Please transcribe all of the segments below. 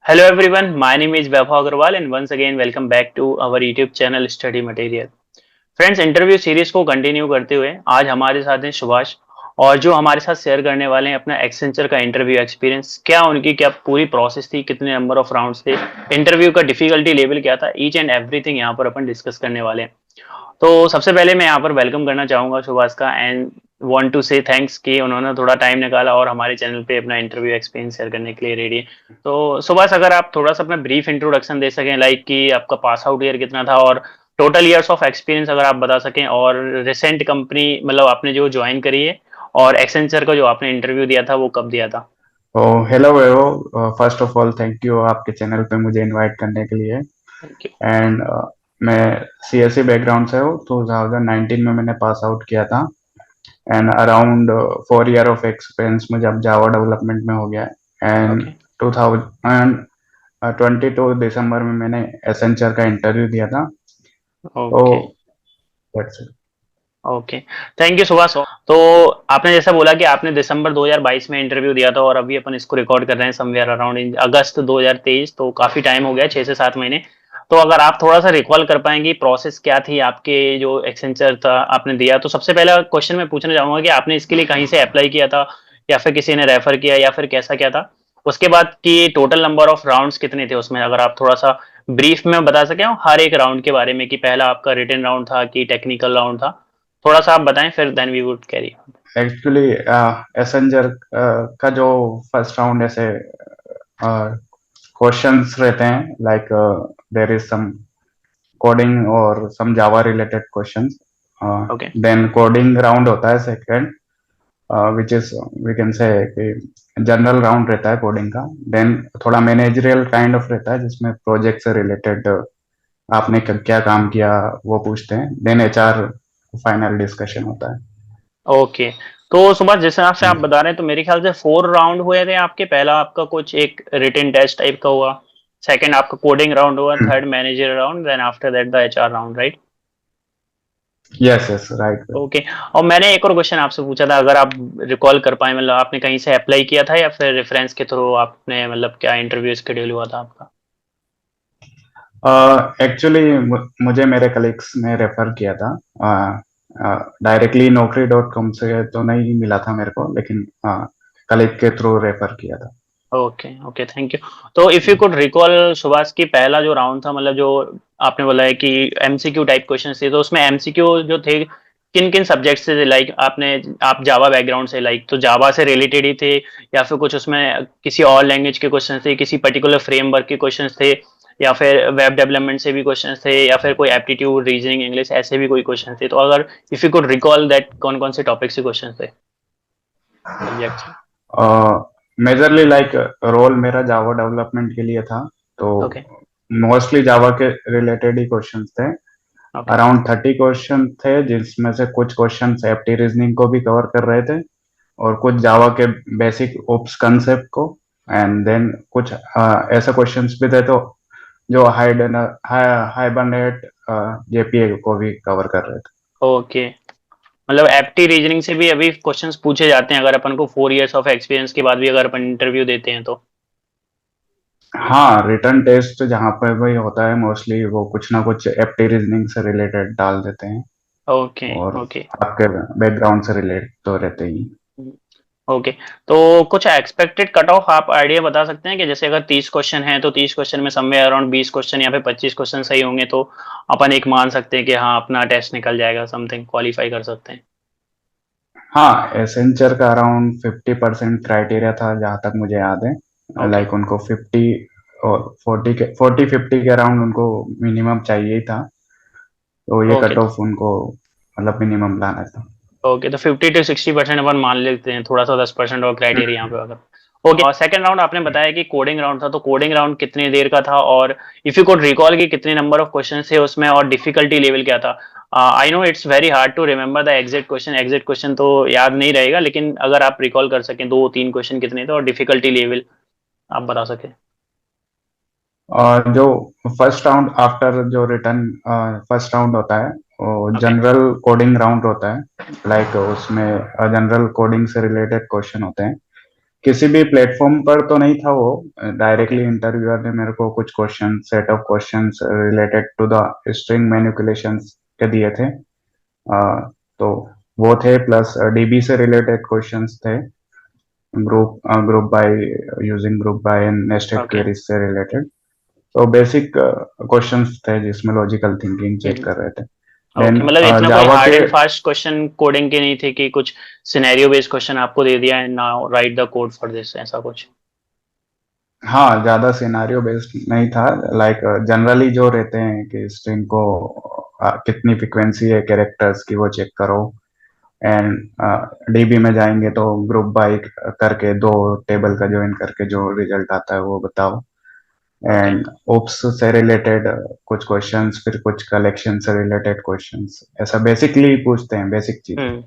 Hello everyone, my name is Vaibhav Agarwal and once again welcome back to our YouTube channel Study Material. Friends interview series को continue करते हुए आज हमारे साथ हैं सुभाष और जो हमारे साथ शेयर करने वाले हैं अपना एक्सेंचर का इंटरव्यू एक्सपीरियंस क्या उनकी क्या पूरी प्रोसेस थी कितने नंबर ऑफ राउंड्स थे इंटरव्यू का डिफिकल्टी लेवल क्या था ईच एंड एवरीथिंग यहाँ पर अपन डिस्कस करने वाले हैं तो सबसे पहले मैं यहाँ पर वेलकम करना चाहूंगा सुभाष का एंड वांट टू से थैंक्स कि उन्होंने थोड़ा टाइम निकाला और हमारे चैनल पे अपना इंटरव्यू एक्सपीरियंस शेयर करने के लिए रेडी है। तो सुभाष अगर आप थोड़ा सा अपना ब्रीफ इंट्रोडक्शन दे सकें लाइक कि आपका पास आउट ईयर कितना था और टोटल ईयर्स ऑफ एक्सपीरियंस अगर आप बता सकें और रिसेंट कंपनी मतलब आपने जो ज्वाइन करी है और एक्सेंचर का जो आपने इंटरव्यू दिया था वो कब दिया था। तो hello Vero, first of all thank you आपके चैनल पे मुझे इनवाइट करने के लिए। Thank you. एंड मैं सीएससी बैकग्राउंड से हूँ, 2019 में मैंने पास आउट किया था। And around 4 year of experience मुझे अब जावा डेवलपमेंट में हो गया है। एंड ओके 2022 दिसंबर में मैंने एसेंचर का इंटरव्यू दिया था। तो okay that's it। Okay thank you Subhash. तो आपने जैसा बोला कि आपने दिसंबर 2022 में इंटरव्यू दिया था और अभी अपन इसको रिकॉर्ड कर रहे हैं समवेयर अराउंड इन अगस्त 2023 तो काफी टाइम हो गया 6 से 7 महीने। तो अगर आप थोड़ा सा रिकॉल कर पाएंगे प्रोसेस क्या थी आपके जो एक्सेंचर था आपने दिया तो सबसे पहला क्वेश्चन मैं पूछना चाहूंगा कि आपने इसके लिए कहीं से अप्लाई किया था या फिर किसी ने रेफर किया या फिर कैसा क्या था। उसके बाद की टोटल नंबर ऑफ राउंड्स कितने थे उसमें अगर आप थोड़ा सा ब्रीफ में बता सके हर एक राउंड के बारे में कि पहला आपका रिटन राउंड था कि टेक्निकल राउंड था थोड़ा सा आप बताएं फिर then we would carry. Actually Accenture का जो फर्स्ट राउंड ऐसे क्वेश्चंस रहते हैं, like there is some coding और some Java related questions. Okay then coding round होता है second, which is we can say कि जनरल राउंड रहता है कोडिंग का। देन थोड़ा मैनेजरियल काइंड ऑफ रहता है जिसमें प्रोजेक्ट से रिलेटेड आपने क्या काम किया वो पूछते हैं। देन एचआर फाइनल डिस्कशन होता है। ओके। तो सुभाष जिस हिसाब से आप बता रहे हैं तो मेरे ख्याल से 4 राउंड हुए थे आपके पहला आपका कुछ एक रिटन टेस्ट टाइप का हुआ सेकंड आपका कोडिंग राउंड हुआ third manager round then after that the HR round right. Yes yes right. Okay. और मैंने एक और क्वेश्चन आपसे पूछा था अगर आप रिकॉल कर पाए मतलब आपने कहीं से अप्लाई किया था या फिर रेफरेंस के थ्रू आपने मतलब क्या इंटरव्यू शेड्यूल हुआ था आपका। एक्चुअली मुझे मेरे कलीग्स ने रेफर किया था। डायरेक्टली नौकरी.com से तो नहीं मिला था मेरे को, लेकिन कलीग के थ्रू रेफर किया था। Okay okay thank you. तो if you could recall Subhash की पहला जो राउंड था मतलब जो आपने बोला है कि एमसीक्यू टाइप क्वेश्चन थे तो उसमें एमसीक्यू जो थे किन किन सब्जेक्ट से थे लाइक आपने आप जावा बैकग्राउंड से लाइक तो जावा से रिलेटेड ही थे या फिर कुछ उसमें किसी और लैंग्वेज के क्वेश्चन थे किसी पर्टिकुलर फ्रेमवर्क के क्वेश्चन थे या फिर वेब डेवलपमेंट से भी क्वेश्चन थे या फिर कोई एप्टीट्यूड रीजनिंग इंग्लिश ऐसे भी कोई क्वेश्चन थे तो अगर if you could recall that कौन कौन से टॉपिक से क्वेश्चन थे सब्जेक्ट से। मेजरली लाइक रोल मेरा जावा डेवलपमेंट के लिए था, तो ओके मोस्टली जावा के रिलेटेड ही क्वेश्चंस थे। ओके अराउंड 30 क्वेश्चन थे जिसमें से कुछ क्वेश्चन एप्टी रीजनिंग को भी कवर कर रहे थे और कुछ जावा के बेसिक ओप्स कंसेप्ट को। एंड देन कुछ ऐसे क्वेश्चंस भी थे तो जो हाइबरनेट जेपीए को भी कवर कर रहे थे। ओके मतलब एप्टी रीजनिंग से भी अभी क्वेश्चंस पूछे जाते हैं अगर अपन को 4 इयर्स ऑफ एक्सपीरियंस के बाद भी अगर अपन इंटरव्यू देते हैं तो। हाँ, रिटर्न टेस्ट जहाँ पे भी होता है मोस्टली वो कुछ ना कुछ एप्टी रीजनिंग से रिलेटेड डाल देते हैं। ओके और ओके आपके बैकग्राउंड से रिलेट तो रहते ही। ओके। तो कुछ एक्सपेक्टेड कट ऑफ आप आइडिया बता सकते हैं कि जैसे अगर 30 क्वेश्चन हैं तो 30 क्वेश्चन में समवेयर अराउंड 20 क्वेश्चन या फिर 25 क्वेश्चन सही होंगे तो अपन एक मान सकते हैं कि हाँ अपना टेस्ट निकल जाएगा समथिंग क्वालिफाई कर सकते हैं। हाँ, एसेंचर का अराउंड 50% क्राइटेरिया था जहाँ तक मुझे याद है। ओके लाइक उनको 50 और 40 50 के अराउंड उनको मिनिमम चाहिए ही था। तो ये ओके कट ऑफ उनको मतलब मिनिमम लाना था। ओके तो 50 to 60% अपन मान लेते हैं थोड़ा सा 10% और क्राइटेरिया यहाँ पे अगर ओके। और सेकंड राउंड आपने बताया कि कोडिंग राउंड था तो कोडिंग राउंड कितनी देर का था और इफ यू कोड रिकॉल कि कितने नंबर ऑफ क्वेश्चन थे उसमें और डिफिकल्टी लेवल क्या था। I know it's very hard to remember the exact question तो याद नहीं रहेगा लेकिन अगर आप रिकॉल कर सकें 2 3 क्वेश्चन कितने थे और डिफिकल्टी लेवल आप बता सके। और जो फर्स्ट राउंड आफ्टर जो रिटर्न फर्स्ट राउंड होता है वो ओके जनरल कोडिंग राउंड होता है। लाइक उसमें जनरल कोडिंग से रिलेटेड क्वेश्चन होते हैं किसी भी प्लेटफॉर्म पर तो नहीं था वो, ओके डायरेक्टली इंटरव्यूअर ने मेरे को कुछ question, set of questions related to the string manipulations के दिए थे। तो वो थे, प्लस डीबी से रिलेटेड क्वेश्चंस थे, group by, using group by and nested okay queries से रिलेटेड। तो बेसिक क्वेश्चंस थे जिसमें लॉजिकल थिंकिंग चेक कर रहे थे। ओके, देन मतलब इतना कोई जावा हार्ड के, एंड फास्ट क्वेश्चन कोडिंग के नहीं थे कि कुछ सिनेरियो बेस्ड क्वेश्चन आपको दे दिया है, now right the code for this, ऐसा कुछ? हाँ, ज्यादा सिनारियो बेस्ड नहीं था। लाइक जनरली जो रहते हैं कि स्ट्रिंग को कितनी फ्रिक्वेंसी है कैरेक्टर्स की वो चेक करो, एंड डीबी में जाएंगे तो ग्रुप बाय करके दो टेबल का ज्वाइन करके जो रिजल्ट आता है वो बताओ। ओके एंड ओप्स से रिलेटेड कुछ क्वेश्चंस, फिर कुछ कलेक्शन से रिलेटेड क्वेश्चंस, ऐसा बेसिकली पूछते हैं, बेसिक चीज। हम्म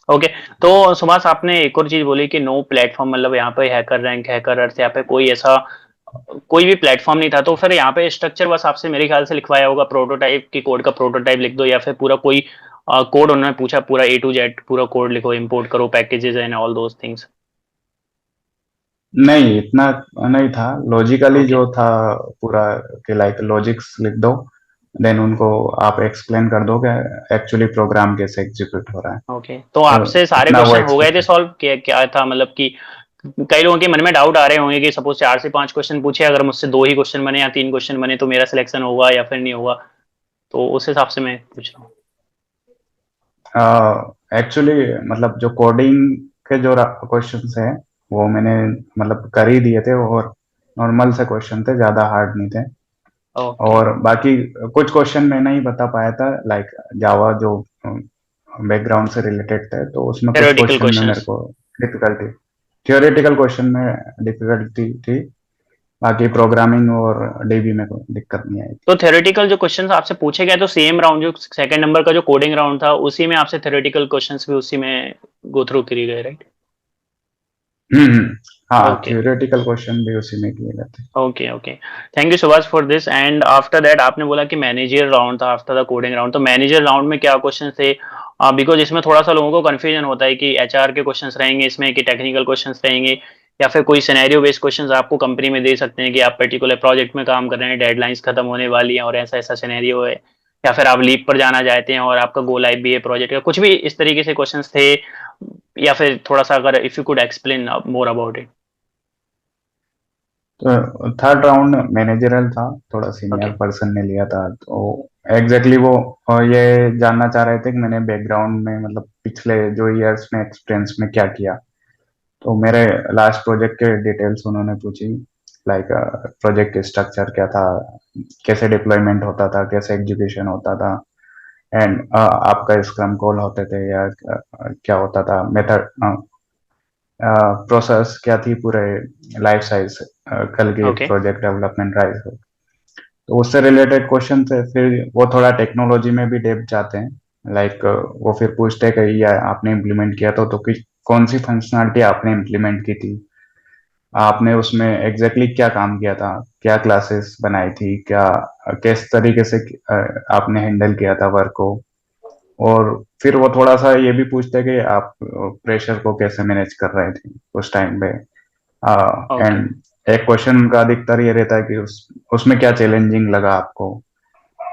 ओके। तो सुभाष, आपने एक और चीज बोली कि नो प्लेटफॉर्म, मतलब यहाँ पे हैकर रैंक, हैकर अर्थ, यहाँ पे कोई ऐसा कोई भी प्लेटफॉर्म नहीं था। तो फिर यहाँ पे स्ट्रक्चर बस आपसे मेरे ख्याल से लिखवाया होगा, प्रोटोटाइप की कोड का प्रोटोटाइप लिख दो, या फिर पूरा कोई कोड उन्होंने पूछा पूरा ए टू जेड पूरा कोड लिखो, इंपोर्ट करो packages and all those things? नहीं, इतना नहीं था। लॉजिकली ओके जो था पूरा, कि लाइक लॉजिक्स लिख दो, देन उनको आप एक्सप्लेन कर दो कि एक्चुअली प्रोग्राम कैसे एग्जीक्यूट हो रहा है। ओके। तो तो आपसे सारे इतना वो क्वेश्चन हो गए थे एक्सपेक्ट। सॉल्व? क्या क्या था, मतलब कि कई लोगों के मन में डाउट आ रहे होंगे कि सपोज 4 से 5 क्वेश्चन पूछे, अगर मुझसे 2 ही क्वेश्चन बने या 3 क्वेश्चन बने तो मेरा सिलेक्शन होगा या फिर नहीं होगा? तो उस हिसाब से मैं पूछ रहा हूँ। एक्चुअली मतलब जो कोडिंग के जो क्वेश्चंस हैं वो मैंने मतलब कर ही दिए थे, और नॉर्मल से क्वेश्चन थे, ज्यादा हार्ड नहीं थे। ओके। और बाकी कुछ क्वेश्चन मैं नहीं बता पाया था, लाइक जावा जो बैकग्राउंड से रिलेटेड थे, तो उसमें कुछ थ्योरेटिकल क्वेश्चन में मेरे क्वेश्चंस। को डिफिकल्टी, थियोरेटिकल क्वेश्चन में डिफिकल्टी थी। बाकी प्रोग्रामिंग और डीबी में कोई दिक्कत नहीं आई थी। तो थ्योरेटिकल जो क्वेश्चंस आपसे पूछे गए, तो सेम राउंड जो सेकंड नंबर का जो कोडिंग राउंड था उसी में आपसे थ्योरेटिकल क्वेश्चंस भी उसी में गो थ्रू किए गए, राइट? हाँ, ओके थियोरेटिकल क्वेश्चन भी उसी में किए गए थे। Okay okay. Thank you Subhash for this. And after that आपने बोला कि मैनेजर राउंड था आफ्टर द कोडिंग राउंड, तो मैनेजर राउंड में क्या क्वेश्चन थे? बिकॉज इसमें थोड़ा सा लोगों को कंफ्यूजन होता है कि एचआर के क्वेश्चंस रहेंगे इसमें कि टेक्निकल क्वेश्चंस रहेंगे, या फिर कोई सिनेरियो बेस्ड क्वेश्चंस आपको कंपनी में दे सकते हैं कि आप पर्टिकुलर प्रोजेक्ट में काम कर रहे हैं, डेडलाइंस खत्म होने वाली है और ऐसा ऐसा सिनेरियो है, या फिर आप लीव पर जाना चाहते हैं और आपका गो लाइव भी है प्रोजेक्ट का, कुछ भी इस तरीके से क्वेश्चंस थे? या फिर थोड़ा सा अगर if you could explain more about it. तो थर्ड राउंड मैनेजरल था, थोड़ा सीनियर ओके पर्सन ने लिया था। तो एग्जैक्टली वो ये जानना चाह रहे थे कि मैंने बैकग्राउंड में मतलब पिछले जो इयर्स में एक्सपीरियंस में क्या किया। तो मेरे लास्ट प्रोजेक्ट के डिटेल्स उन्होंने पूछी, लाइक प्रोजेक्ट स्ट्रक्चर क्या था, कैसे डिप्लॉयमेंट होता था, कैसे एग्जीक्यूशन होता था, एंड आपका स्क्रम कॉल होते थे या क्या होता था, मेथड प्रोसेस क्या थी पूरे लाइफ साइज कल के ओके प्रोजेक्ट डेवलपमेंट राइज। तो उससे रिलेटेड क्वेश्चन थे। फिर वो थोड़ा टेक्नोलॉजी में भी डेप्थ जाते हैं, लाइक वो फिर पूछते हैं कि ये आपने इम्प्लीमेंट किया तो कौन सी फंक्शनलिटी आपने इम्प्लीमेंट की थी, आपने उसमें एग्जैक्टली क्या काम किया था, क्या क्लासेस बनाई थी, क्या किस तरीके से आपने हैंडल किया था वर्क को। और फिर वो थोड़ा सा ये भी पूछते हैं कि आप प्रेशर को कैसे मैनेज कर रहे थे उस टाइम पे। ओके एंड एक क्वेश्चन उनका अधिकतर ये रहता है कि उसमें क्या चैलेंजिंग लगा आपको।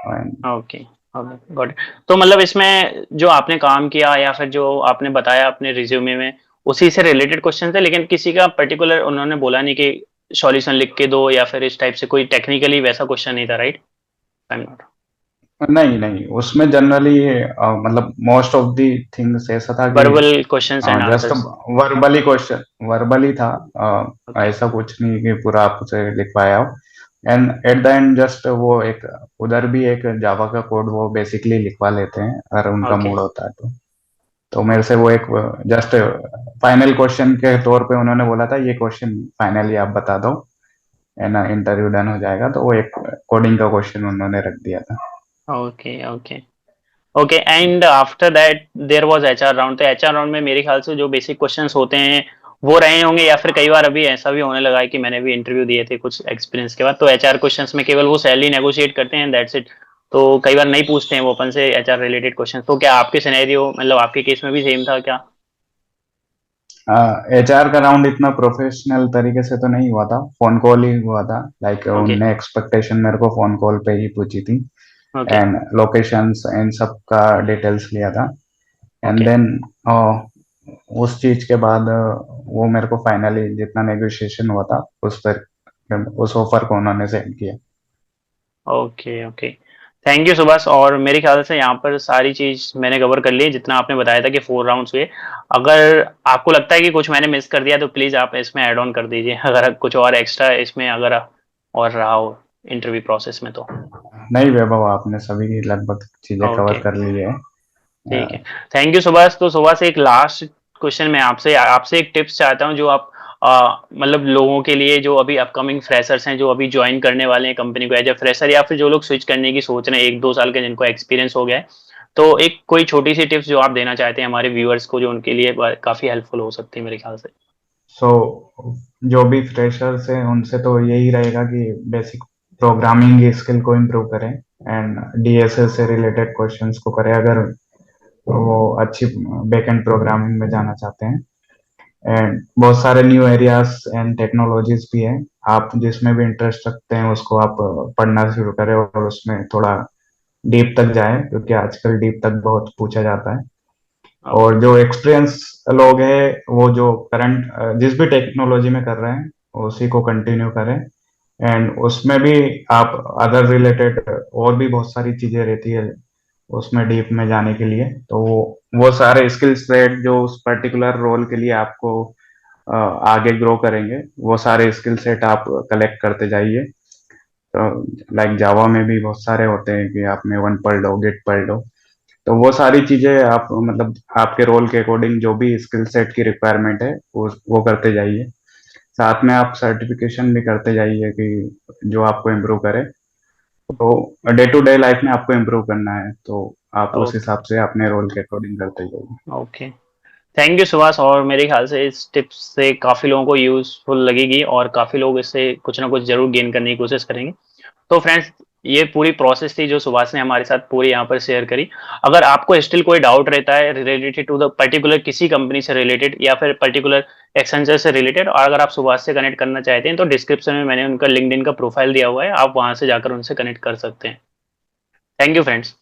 And okay okay got it. तो मतलब इसमें जो आपने काम किया या फिर जो आपने बताया अपने रिज्यूमे में, उसी से रिलेटेड क्वेश्चन थे, लेकिन किसी का पर्टिकुलर उन्होंने बोला नहीं कि सॉल्यूशन लिख के दो या फिर इस टाइप से कोई टेक्निकली वैसा क्वेश्चन नहीं था, राइट? I am not. नहीं नहीं, उसमें जनरली मतलब मोस्ट ऑफ दी थिंग्स ऐसा था कि verbal questions and just answers. Verbally question, verbally था। ओके ऐसा कुछ नहीं कि पूरा आप उसे लिखवाया हो। And at the end just वो एक, उधर भी एक जावा का कोड वो बेसिकली लिखवा लेते हैं अगर उनका ओके मूड होता है तो मेरे से वो एक जस्ट फाइनल क्वेश्चन के तौर पे उन्होंने बोला था ये क्वेश्चन फाइनली आप बता दो, है ना, इंटरव्यू डन हो जाएगा। तो वो एक कोडिंग का क्वेश्चन उन्होंने रख दिया था। Okay okay okay. And after that there was HR round. तो एचआर राउंड में मेरे ख्याल से जो बेसिक क्वेश्चंस होते हैं वो रहे होंगे, या फिर कई बार अभी ऐसा भी होने लगा है कि मैंने भी इंटरव्यू दिए थे कुछ एक्सपीरियंस के बाद, तो एचआर क्वेश्चंस में केवल वो सैलरी नेगोशिएट करते हैं, दैट्स इट। तो कई बार नहीं पूछते हैं वो अपन से एचआर रिलेटेड क्वेश्चन। तो क्या आपके सिनेरियो, मतलब आपके केस में भी सेम था क्या? एचआर का राउंड इतना प्रोफेशनल तरीके से तो नहीं हुआ था, फोन कॉल ही हुआ था। लाइक ओके, उनने एक्सपेक्टेशन मेरे को फोन कॉल पे ही पूछी थी, ओके, एंड लोकेशंस इन सब का डिटेल्स लिया था। एंड ओके, देन उस चीज के बाद वो मेरे को फाइनली जितना नेगोशिएशन हुआ था उस पर, उस ऑफर को उन्होंने सेंड किया। Okay, okay. Thank you Subhash, और मेरे ख्याल से यहाँ पर सारी चीज़ मैंने कवर कर ली जितना आपने बताया था कि 4 राउंड्स हुए। अगर आपको लगता है कि कुछ मैंने मिस कर दिया तो प्लीज़ आप इसमें ऐड ऑन कर दीजिए अगर कुछ और एक्स्ट्रा इसमें अगर और रहा हो इंटरव्यू प्रोसेस में तो। नहीं वैभव, आपने सभी लगभग चीजें कवर ओके, कर ली है। ठीक है। Thank you Subhash. तो सुभाष एक लास्ट क्वेश्चन मैं आपसे आपसे एक टिप्स चाहता हूँ जो आप मतलब लोगों के लिए जो अभी अपकमिंग फ्रेशर्स हैं, जो अभी जॉइन करने वाले हैं कंपनी को एज़ अ फ्रेशर, या फिर जो लोग स्विच करने की सोच रहे हैं 1-2 साल के जिनको एक्सपीरियंस हो गया है। तो एक कोई छोटी-सी टिप्स जो आप देना चाहते हैं हमारे व्यूअर्स को जो उनके लिए ब काफ़ी हेल्पफुल हो सकती है मेरे ख्याल से। सो जो भी फ्रेशर्स हैं उनसे तो यही रहेगा कि बेसिक प्रोग्रामिंग स्किल को इम्प्रूव करें, एंड डीएसएस से रिलेटेड क्वेश्चंस को करें अगर वो अच्छी बैकएंड प्रोग्रामिंग में जाना चाहते हैं। एंड बहुत सारे न्यू एरियाज एंड टेक्नोलॉजीज भी हैं, आप जिसमें भी इंटरेस्ट रखते हैं उसको आप पढ़ना शुरू करें और उसमें थोड़ा डीप तक जाएं, क्योंकि आजकल डीप तक बहुत पूछा जाता है। ओके, और जो एक्सपीरियंस लोग हैं वो जो करंट जिस भी टेक्नोलॉजी में कर रहे हैं उसी को कंटिन्यू करें। एंड उसमें भी आप अदर रिलेटेड और भी बहुत सारी चीजें रहती है उसमें डीप में जाने के लिए, तो वो सारे स्किल सेट जो उस पर्टिकुलर रोल के लिए आपको आगे ग्रो करेंगे, वो सारे स्किल सेट आप कलेक्ट करते जाइए। तो लाइक जावा में भी बहुत सारे होते हैं कि आपने वन पढ़ लो, गिट पढ़ लो, तो वो सारी चीजें आप मतलब आपके रोल के अकॉर्डिंग जो भी स्किल सेट की रिक्वायरमेंट है वो करते जाइए। साथ में आप सर्टिफिकेशन भी करते जाइए कि जो आपको इम्प्रूव करे। तो डे टू डे लाइफ में आपको इम्प्रूव करना है, तो आप उस ओके, हिसाब से अपने रोल के अकॉर्डिंग करते जाइए। ओके। थैंक यू सुभाष, और मेरे ख्याल से इस टिप्स से काफ़ी लोगों को यूज़फुल लगेगी और काफ़ी लोग इससे कुछ ना कुछ ज़रूर गेन करने की कोशिश करेंगे। तो फ्रेंड्स, ये पूरी प्रोसेस थी जो सुभाष ने हमारे साथ पूरी यहाँ पर शेयर करी। अगर आपको स्टिल कोई डाउट रहता है रिलेटेड टू द पर्टिकुलर किसी कंपनी से रिलेटेड या फिर पर्टिकुलर एक्सेंचर से रिलेटेड, और अगर आप सुभाष से कनेक्ट करना चाहते हैं तो डिस्क्रिप्शन में मैंने उनका लिंक्डइन का प्रोफाइल दिया हुआ है, आप वहाँ से जाकर उनसे कनेक्ट कर सकते हैं। Thank you friends.